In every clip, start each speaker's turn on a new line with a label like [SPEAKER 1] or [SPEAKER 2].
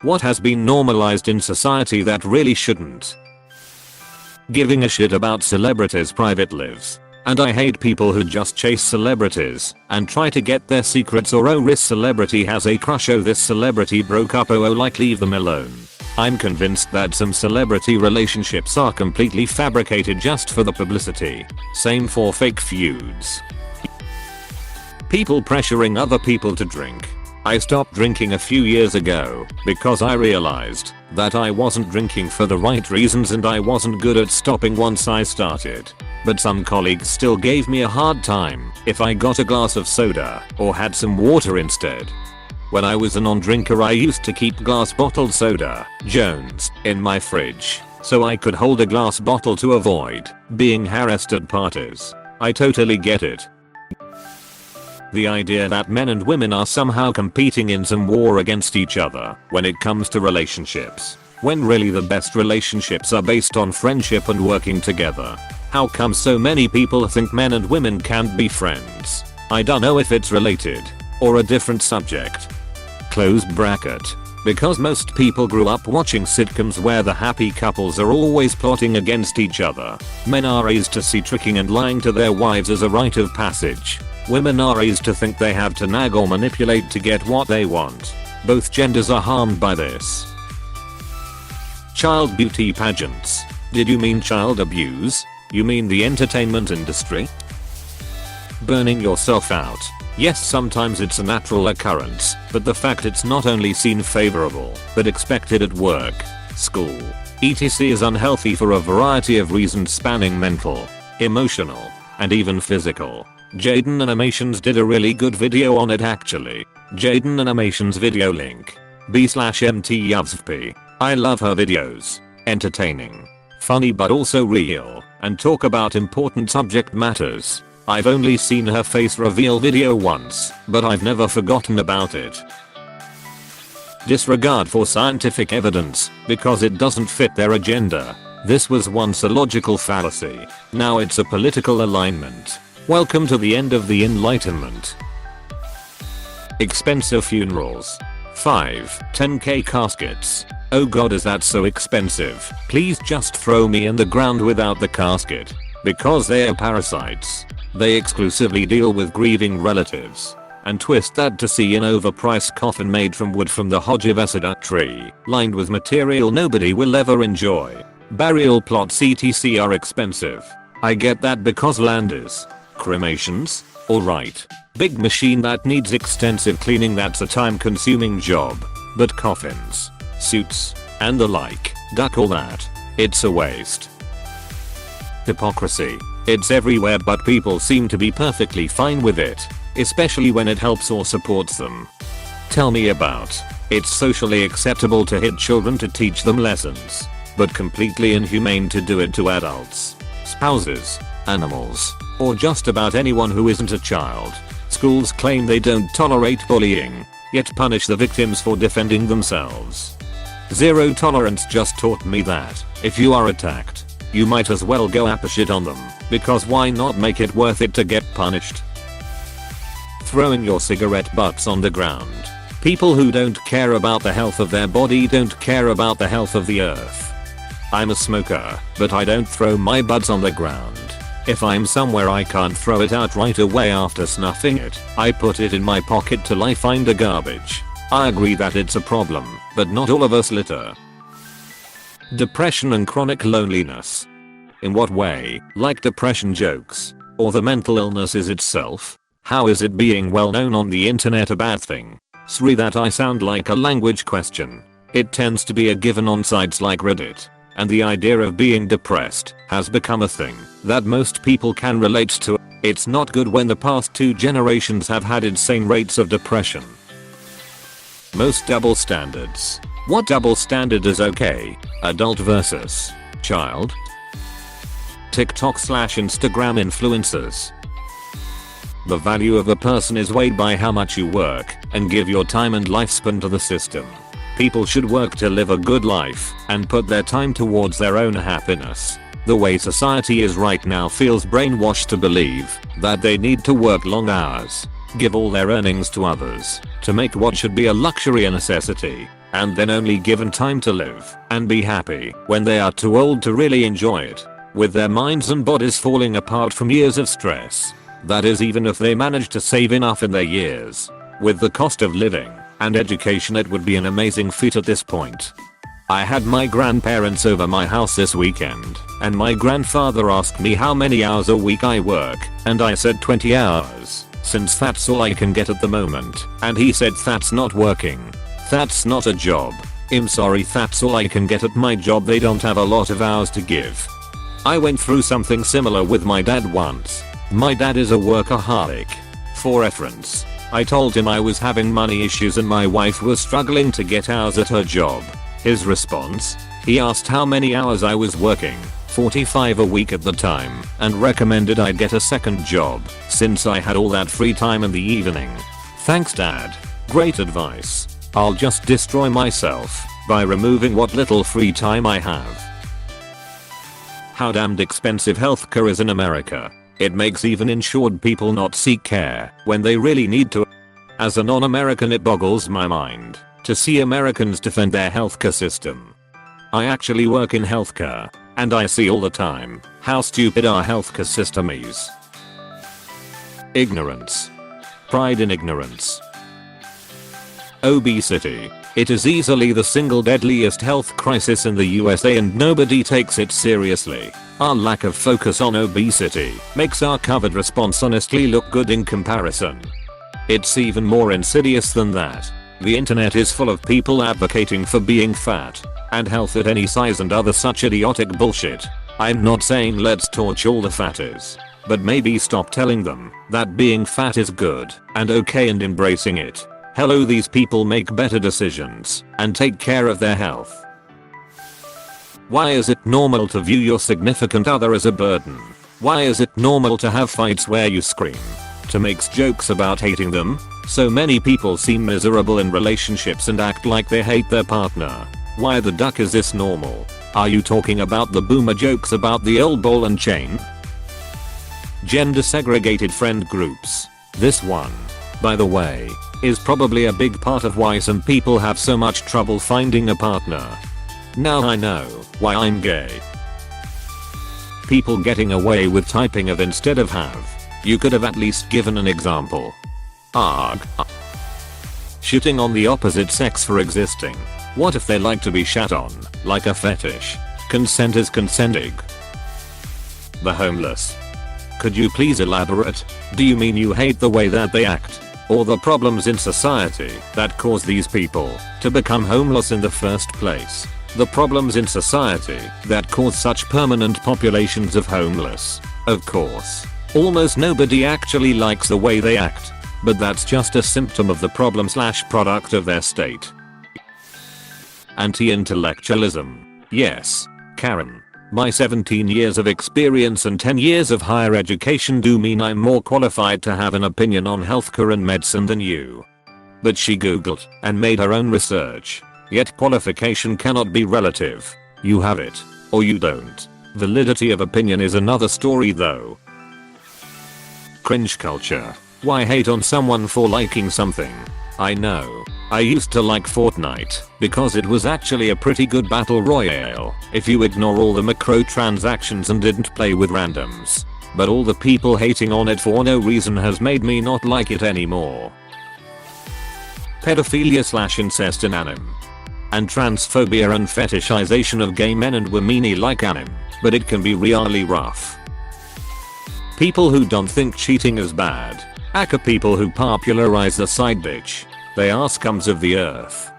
[SPEAKER 1] What has been normalized in society that really shouldn't? Giving a shit about celebrities' private lives. And I hate people who just chase celebrities and try to get their secrets, or oh, this celebrity has a crush, oh this celebrity broke up, oh like leave them alone. I'm convinced that some celebrity relationships are completely fabricated just for the publicity. Same for fake feuds. People pressuring other people to drink. I stopped drinking a few years ago because I realized that I wasn't drinking for the right reasons and I wasn't good at stopping once I started. But some colleagues still gave me a hard time if I got a glass of soda or had some water instead. When I was a non-drinker, I used to keep glass bottled soda, Jones, in my fridge so I could hold a glass bottle to avoid being harassed at parties. I totally get it. The idea that men and women are somehow competing in some war against each other when it comes to relationships, when really the best relationships are based on friendship and working together. How come so many people think men and women can't be friends? I don't know if it's related or a different subject. Close bracket. Because most people grew up watching sitcoms where the happy couples are always plotting against each other. Men are raised to see tricking and lying to their wives as a rite of passage. Women are raised to think they have to nag or manipulate to get what they want. Both genders are harmed by this. Child beauty pageants. Did you mean child abuse? You mean the entertainment industry? Burning yourself out. Yes, sometimes it's a natural occurrence, but the fact it's not only seen favorable, but expected at work, school, etc. is unhealthy for a variety of reasons spanning mental, emotional, and even physical. Jaden Animations did a really good video on it actually. Jaden Animations video link. b/mtyavsp. I love her videos. Entertaining, funny but also real, and talk about important subject matters. I've only seen her face reveal video once, but I've never forgotten about it. Disregard for scientific evidence because it doesn't fit their agenda. This was once a logical fallacy. Now it's a political alignment. Welcome to the end of the Enlightenment. Expensive funerals. 5-10k caskets. Oh god, is that so expensive? Please just throw me in the ground without the casket. Because they are parasites. They exclusively deal with grieving relatives. And twist that to see an overpriced coffin made from wood from the Hojivesada tree, lined with material nobody will ever enjoy. Burial plots etc are expensive. I get that because land is. Cremations? Alright. Big machine that needs extensive cleaning, that's a time consuming job. But coffins, suits, and the like, duck all that. It's a waste. Hypocrisy. It's everywhere but people seem to be perfectly fine with it. Especially when it helps or supports them. Tell me about. It's socially acceptable to hit children to teach them lessons. But completely inhumane to do it to adults, spouses, animals, or just about anyone who isn't a child. Schools claim they don't tolerate bullying, yet punish the victims for defending themselves. Zero tolerance just taught me that if you are attacked, you might as well go apeshit on them, because why not make it worth it to get punished? Throwing your cigarette butts on the ground. People who don't care about the health of their body don't care about the health of the earth. I'm a smoker, but I don't throw my buds on the ground. If I'm somewhere I can't throw it out right away after snuffing it, I put it in my pocket till I find a garbage. I agree that it's a problem, but not all of us litter. Depression and chronic loneliness. In what way? Like depression jokes? Or the mental illness is itself? How is it being well known on the internet a bad thing? Sorry that I sound like a language question. It tends to be a given on sites like Reddit. And the idea of being depressed has become a thing that most people can relate to. It's not good when the past 2 generations have had insane rates of depression. Most double standards. What double standard is okay? Adult versus child? TikTok/Instagram influencers. The value of a person is weighed by how much you work and give your time and lifespan to the system. People should work to live a good life and put their time towards their own happiness. The way society is right now feels brainwashed to believe that they need to work long hours, give all their earnings to others, to make what should be a luxury a necessity. and then only given time to live and be happy when they are too old to really enjoy it, with their minds and bodies falling apart from years of stress. That is, even if they manage to save enough in their years. With the cost of living and education, it would be an amazing feat at this point. I had my grandparents over my house this weekend, and my grandfather asked me how many hours a week I work, and I said 20 hours, since that's all I can get at the moment, and he said that's not working. That's not a job. I'm sorry, that's all I can get at my job, they don't have a lot of hours to give. I went through something similar with my dad once. My dad is a workaholic. For reference, I told him I was having money issues and my wife was struggling to get hours at her job. His response? He asked how many hours I was working, 45 a week at the time, and recommended I get a second job, since I had all that free time in the evening. Thanks Dad. Great advice. I'll just destroy myself by removing what little free time I have. How damned expensive healthcare is in America. It makes even insured people not seek care when they really need to. As a non-American, it boggles my mind to see Americans defend their healthcare system. I actually work in healthcare, and I see all the time how stupid our healthcare system is. Ignorance. Pride in ignorance. Obesity. It is easily the single deadliest health crisis in the USA and nobody takes it seriously. Our lack of focus on obesity makes our covered response honestly look good in comparison. It's even more insidious than that. The internet is full of people advocating for being fat and health at any size and other such idiotic bullshit. I'm not saying let's torch all the fatties, but maybe stop telling them that being fat is good and okay and embracing it. Hello, these people make better decisions and take care of their health. Why is it normal to view your significant other as a burden? Why is it normal to have fights where you scream? To make jokes about hating them? So many people seem miserable in relationships and act like they hate their partner. Why the duck is this normal? Are you talking about the boomer jokes about the old ball and chain? Gender segregated friend groups. This one, by the way, is probably a big part of why some people have so much trouble finding a partner. Now I know why I'm gay. People getting away with typing of instead of have. You could have at least given an example. Arg. Shitting on the opposite sex for existing. What if they like to be shat on, like a fetish? Consent is consenting. The homeless. Could you please elaborate? Do you mean you hate the way that they act? Or the problems in society that cause these people to become homeless in the first place? The problems in society that cause such permanent populations of homeless. Of course, almost nobody actually likes the way they act, but that's just a symptom of the problem/product of their state. Anti-intellectualism. Yes, Karen. My 17 years of experience and 10 years of higher education do mean I'm more qualified to have an opinion on healthcare and medicine than you. But she googled and made her own research. Yet qualification cannot be relative. You have it, or you don't. Validity of opinion is another story though. Cringe culture. Why hate on someone for liking something? I know. I used to like Fortnite because it was actually a pretty good battle royale if you ignore all the microtransactions and didn't play with randoms. But all the people hating on it for no reason has made me not like it anymore. Pedophilia/incest in anime. And transphobia and fetishization of gay men and women like anime, but it can be really rough. People who don't think cheating is bad. Aka people who popularize the side bitch. They are scums of the earth.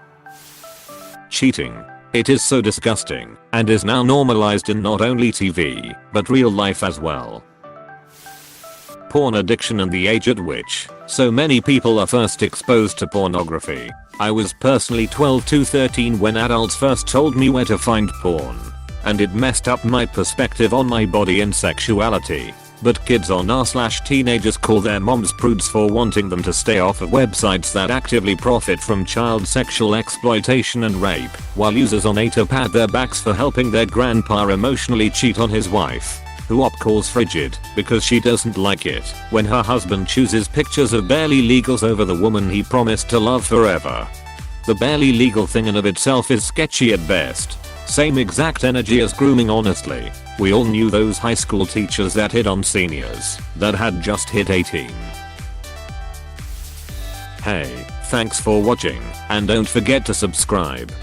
[SPEAKER 1] Cheating. It is so disgusting and is now normalized in not only TV, but real life as well. Porn addiction and the age at which so many people are first exposed to pornography. I was personally 12 to 13 when adults first told me where to find porn, and it messed up my perspective on my body and sexuality. But kids on r/teenagers call their moms prudes for wanting them to stay off of websites that actively profit from child sexual exploitation and rape, while users on A pat their backs for helping their grandpa emotionally cheat on his wife, who calls frigid because she doesn't like it when her husband chooses pictures of barely legals over the woman he promised to love forever. The barely legal thing in of itself is sketchy at best. Same exact energy as grooming, honestly. We all knew those high school teachers that hit on seniors that had just hit 18. Hey, thanks for watching, and don't forget to subscribe.